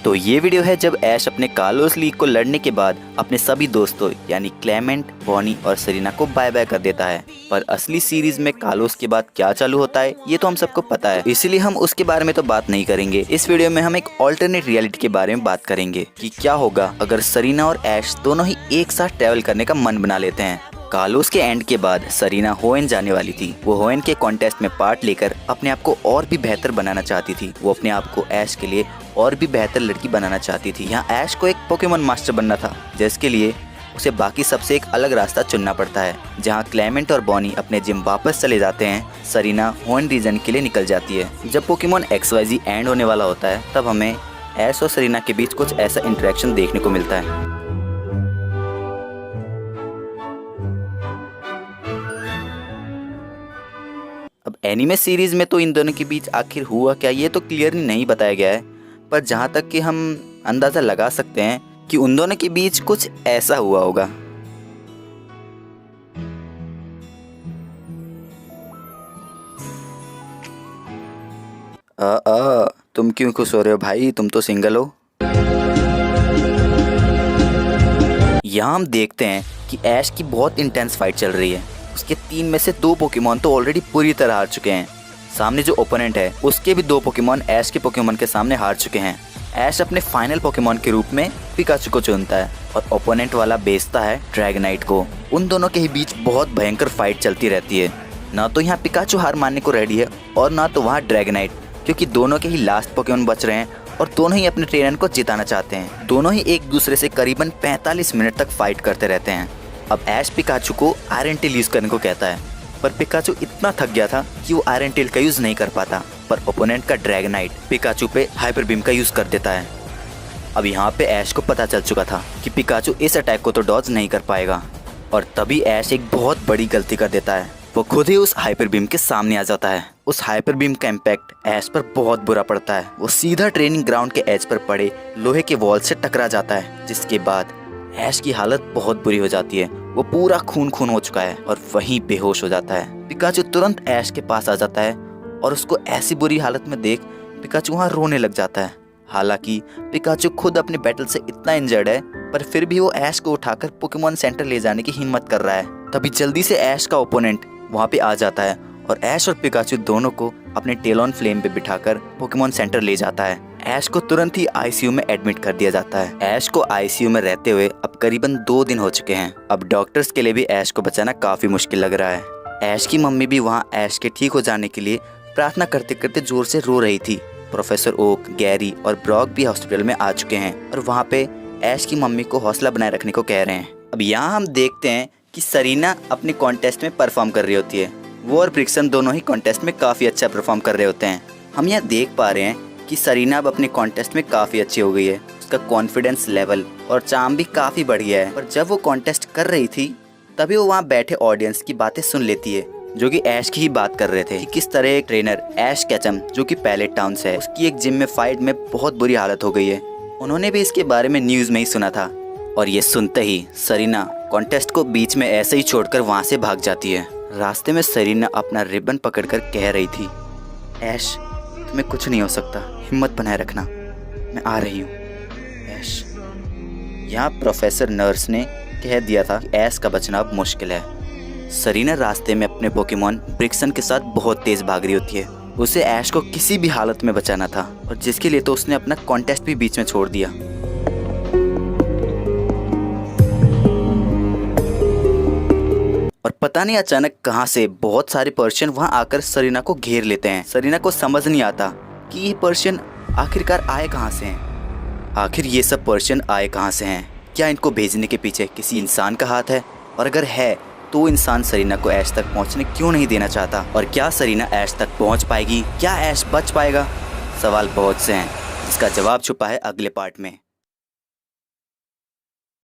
तो ये वीडियो है जब ऐश अपने कार्लोस ली को लड़ने के बाद अपने सभी दोस्तों यानी क्लेमेंट, बॉनी और सेरेना को बाय बाय कर देता है। पर असली सीरीज में कार्लोस के बाद क्या चालू होता है ये तो हम सबको पता है, इसीलिए हम उसके बारे में तो बात नहीं करेंगे। इस वीडियो में हम एक ऑल्टरनेट रियलिटी के बारे में बात करेंगे कि क्या होगा अगर सेरेना और ऐश दोनों ही एक साथ ट्रेवल करने का मन बना लेते हैं। कार्लोस के एंड के बाद सेरेना होएन जाने वाली थी। वो होएन के कॉन्टेस्ट में पार्ट लेकर अपने आप को और भी बेहतर बनाना चाहती थी। वो अपने आप को ऐश के लिए और भी बेहतर लड़की बनाना चाहती थी। यहाँ ऐश को एक पोकेमॉन मास्टर बनना था, जिसके लिए उसे बाकी सबसे एक अलग रास्ता चुनना पड़ता है। जहाँ क्लेमेंट और बॉनी अपने जिम वापस चले जाते हैं, सेरेना होएन रीजन के लिए निकल जाती है। जब पोकेमॉन XYZ एंड होने वाला होता है तब हमें ऐश और सेरेना के बीच कुछ ऐसा इंटरेक्शन देखने को मिलता है। अब एनिमे सीरीज में तो इन दोनों के बीच आखिर हुआ क्या ये तो क्लियरली नहीं बताया गया है, पर जहाँ तक कि हम अंदाज़ा लगा सकते हैं कि उन दोनों के बीच कुछ ऐसा हुआ होगा। तुम क्यों खुश हो रहे हो भाई, तुम तो सिंगल हो। यहाँ हम देखते हैं कि ऐश की बहुत इंटेंस फाइट चल रही है। उसके 3 में से 2 पोकेमॉन तो ऑलरेडी पूरी तरह हार चुके हैं। सामने जो ओपोनेंट है उसके भी 2 पोकेमॉन ऐश के पोकेमॉन के सामने हार चुके हैं। ऐश अपने फाइनल पोकेमॉन के रूप में पिकाचू को चुनता है और ओपोनेंट वाला भेजता है ड्रैगनाइट को। उन दोनों के ही बीच बहुत भयंकर फाइट चलती रहती है। ना तो यहाँ पिकाचू हार मानने को रेडी है और ना तो वहाँ ड्रैगनाइट, क्योंकि दोनों के ही लास्ट पोकेमॉन बच रहे हैं और दोनों ही अपने ट्रेनर को जिताना चाहते हैं। दोनों ही एक दूसरे से करीबन 45 मिनट तक फाइट करते रहते हैं। अब ऐश पिकाचू को आयरन टेल यूज करने को कहता है, पर पिकाचू इतना थक गया था कि वो आयरन टेल का यूज नहीं कर पाता। पर ओपोनेंट का ड्रैगनाइट पिकाचू पे हाइपर बीम का यूज कर देता है। अब यहाँ पे ऐश को पता चल चुका था कि पिकाचू इस अटैक को तो डॉज नहीं कर पाएगा, और तभी ऐश एक बहुत बड़ी गलती कर देता है। वो खुद ही उस हाइपर बीम के सामने आ जाता है। उस हाइपर बीम का इम्पैक्ट ऐश पर बहुत बुरा पड़ता है। वो सीधा ट्रेनिंग ग्राउंड के एज पर पड़े लोहे के वॉल से टकरा जाता है, जिसके बाद ऐश की हालत बहुत बुरी हो जाती है। वो पूरा खून खून हो चुका है और वहीं बेहोश हो जाता है। पिकाचू तुरंत ऐश के पास आ जाता है और उसको ऐसी बुरी हालत में देख पिकाचू वहाँ रोने लग जाता है। हालांकि पिकाचू खुद अपने बैटल से इतना इंजर्ड है, पर फिर भी वो ऐश को उठाकर पोकेमॉन सेंटर ले जाने की हिम्मत कर रहा है। तभी जल्दी से ऐश का ओपोनेंट वहाँ पे आ जाता है और ऐश और पिकाचू दोनों को अपने टेलॉन फ्लेम पे बिठाकर पोकेमॉन सेंटर ले जाता है। ऐश को तुरंत ही ICU में एडमिट कर दिया जाता है। ऐश को ICU में रहते हुए अब करीबन 2 दिन हो चुके हैं। अब डॉक्टर्स के लिए भी ऐश को बचाना काफी मुश्किल लग रहा है। ऐश की मम्मी भी वहाँ ऐश के ठीक हो जाने के लिए प्रार्थना करते करते जोर से रो रही थी। प्रोफेसर ओक, गैरी और ब्रॉक भी हॉस्पिटल में आ चुके हैं और वहाँ पे ऐश की मम्मी को हौसला बनाए रखने को कह रहे हैं। अब यहाँ हम देखते हैं कि सेरेना अपने कॉन्टेस्ट में परफॉर्म कर रही होती है। वो और ब्रिक्सन दोनों ही कॉन्टेस्ट में काफ़ी अच्छा परफॉर्म कर रहे होते हैं। हम यहाँ देख पा रहे हैं कि सेरेना अब अपने कॉन्टेस्ट में काफ़ी अच्छी हो गई है। उसका कॉन्फिडेंस लेवल और चार्म भी काफ़ी बढ़िया है। पर जब वो कॉन्टेस्ट कर रही थी तभी वो वहाँ बैठे ऑडियंस की बातें सुन लेती है, जो कि ऐश की ही बात कर रहे थे कि किस तरह एक ट्रेनर ऐश कैचम, जो कि पैलेट टाउन से है, उसकी एक जिम में फाइट में बहुत बुरी हालत हो गई है। उन्होंने भी इसके बारे में न्यूज़ में ही सुना था। और ये सुनते ही सेरेना कॉन्टेस्ट को बीच में ऐसे ही छोड़कर वहाँ से भाग जाती है। रास्ते में सेरेना अपना रिबन पकड़कर कह रही थी, ऐश तुम्हें कुछ नहीं हो सकता, हिम्मत बनाए रखना, मैं आ रही हूँ ऐश। यहाँ प्रोफेसर नर्स ने कह दिया था कि ऐश का बचना अब मुश्किल है। सेरेना रास्ते में अपने पोकेमॉन ब्रिक्सन के साथ बहुत तेज भाग रही होती है। उसे ऐश को किसी भी हालत में बचाना था, और जिसके लिए तो उसने अपना कॉन्टेस्ट भी बीच में छोड़ दिया। और पता नहीं अचानक कहां से बहुत सारे पर्शियन वहां आकर सेरेना को घेर लेते हैं। सेरेना को समझ नहीं आता कि ये पर्शियन आखिरकार आए कहां से हैं। आखिर ये सब पर्शियन आए कहां से हैं? क्या इनको भेजने के पीछे किसी इंसान का हाथ है? और अगर है तो इंसान सेरेना को ऐश तक पहुंचने क्यों नहीं देना चाहता? और क्या सेरेना ऐश तक पहुंच पाएगी? क्या ऐश बच पाएगा? सवाल बहुत से हैं, जिसका जवाब छुपा है अगले पार्ट में।